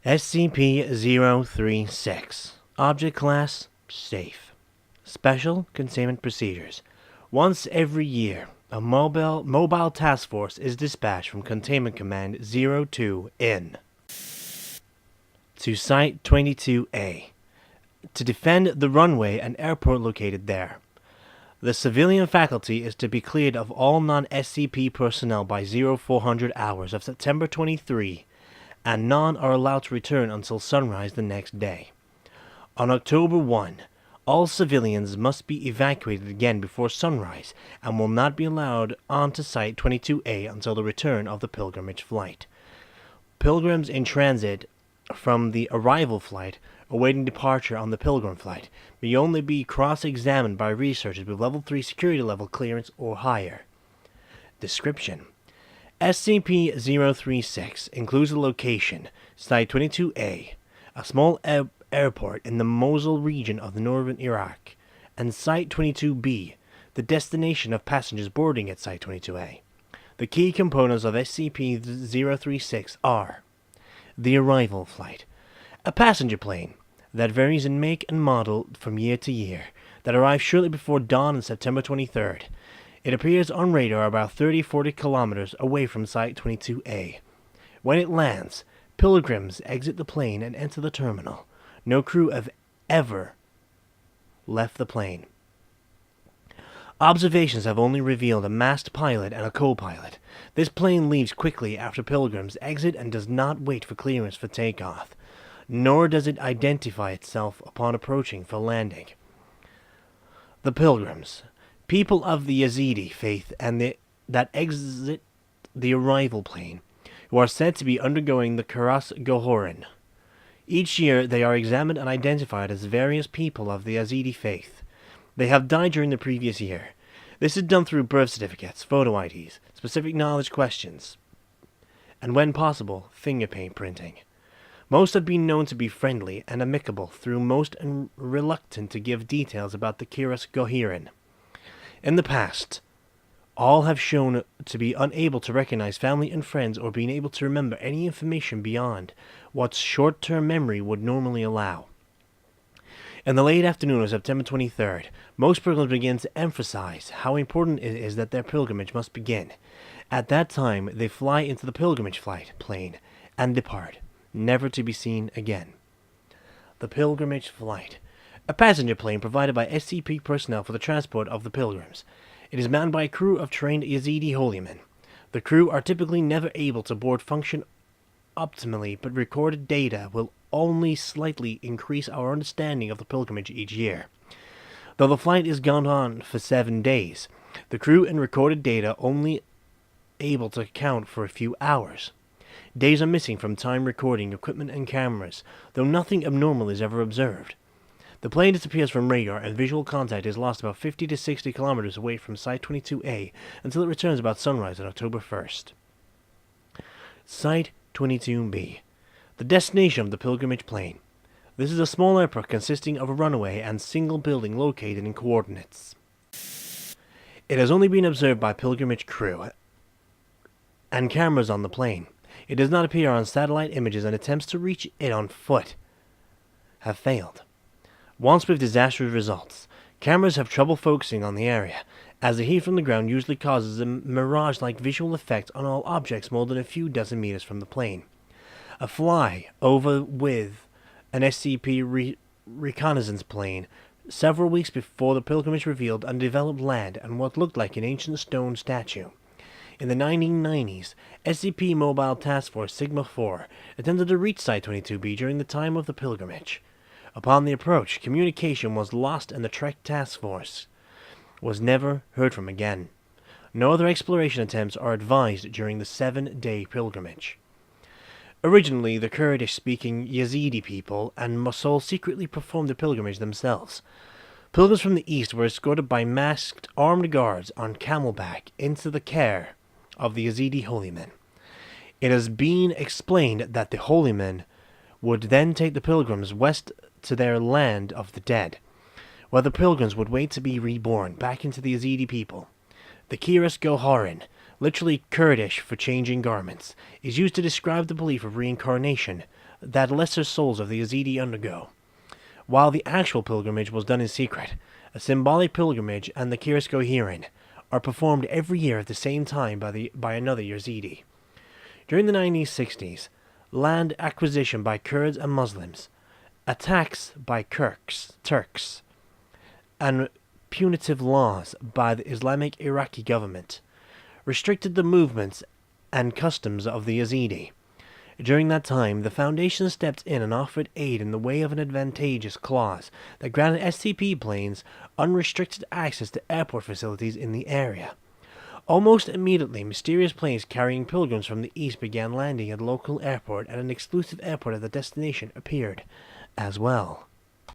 SCP-036. Object Class: Safe. Special Containment Procedures. Once every year, a mobile task force is dispatched from Containment Command 02 in to Site 22A to defend the runway and airport located there. The civilian faculty is to be cleared of all non-SCP personnel by 0400 hours of September 23, and none are allowed to return until sunrise the next day. On October 1, all civilians must be evacuated again before sunrise and will not be allowed onto Site 22A until the return of the pilgrimage flight. Pilgrims in transit from the arrival flight awaiting departure on the pilgrim flight may only be cross-examined by researchers with Level 3 security level clearance or higher. Description: SCP-036 includes the location, Site 22A, a small airport in the Mosul region of the northern Iraq, and Site 22B, the destination of passengers boarding at Site 22A. The key components of SCP-036 are: the arrival flight, a passenger plane that varies in make and model from year to year, that arrives shortly before dawn on September 23rd. It appears on radar about 30-40 kilometers away from Site 22A. When it lands, pilgrims exit the plane and enter the terminal. No crew have ever left the plane. Observations have only revealed a masked pilot and a co-pilot. This plane leaves quickly after pilgrims exit and does not wait for clearance for takeoff, nor does it identify itself upon approaching for landing. The pilgrims, people of the Yazidi faith that exit the arrival plane, who are said to be undergoing the Karas Gohorin. Each year they are examined and identified as various people of the Yazidi faith. They have died during the previous year. This is done through birth certificates, photo IDs, specific knowledge questions, and when possible, fingerprint printing. Most have been known to be friendly and amicable, through most and reluctant to give details about the Kiras Gohirin. In the past, all have shown to be unable to recognize family and friends or being able to remember any information beyond what short-term memory would normally allow. In the late afternoon of September 23rd, most pilgrims begin to emphasize how important it is that their pilgrimage must begin. At that time, they fly into the pilgrimage flight plane and depart, never to be seen again. The pilgrimage flight, a passenger plane provided by SCP personnel for the transport of the pilgrims. It is manned by a crew of trained Yazidi holy men. The crew are typically never able to board function optimally, but recorded data will only slightly increase our understanding of the pilgrimage each year. Though the flight is gone on for 7 days, the crew and recorded data only able to account for a few hours. Days are missing from time recording equipment and cameras, though nothing abnormal is ever observed. The plane disappears from radar and visual contact is lost about 50 to 60 kilometers away from Site 22A until it returns about sunrise on October 1st. Site 22B, the destination of the pilgrimage plane. This is a small airport consisting of a runway and single building located in coordinates. It has only been observed by pilgrimage crew and cameras on the plane. It does not appear on satellite images, and attempts to reach it on foot have failed. Once with disastrous results, cameras have trouble focusing on the area, as the heat from the ground usually causes a mirage-like visual effect on all objects more than a few dozen meters from the plane. A fly over with an SCP reconnaissance plane several weeks before the pilgrimage revealed undeveloped land and what looked like an ancient stone statue. In the 1990s, SCP Mobile Task Force Sigma-4 attempted to reach Site 22B during the time of the pilgrimage. Upon the approach, communication was lost and the Trek Task Force was never heard from again. No other exploration attempts are advised during the 7-day pilgrimage. Originally, the Kurdish-speaking Yazidi people and Mosul secretly performed the pilgrimage themselves. Pilgrims from the east were escorted by masked armed guards on camelback into the care of the Yazidi holy men. It has been explained that the holy men would then take the pilgrims west to their land of the dead, where the pilgrims would wait to be reborn back into the Yazidi people. The Kiras Goharin literally Kurdish for changing garments, is used to describe the belief of reincarnation that lesser souls of the Yazidi undergo. While the actual pilgrimage was done in secret, a symbolic pilgrimage and the Kirsko are performed every year at the same time by another Yazidi. During the 1960s, land acquisition by Kurds and Muslims, attacks by Turks, and punitive laws by the Islamic Iraqi government restricted the movements and customs of the Yazidi. During that time, the Foundation stepped in and offered aid in the way of an advantageous clause that granted SCP planes unrestricted access to airport facilities in the area. Almost immediately, mysterious planes carrying pilgrims from the east began landing at a local airport, and an exclusive airport at the destination appeared as well.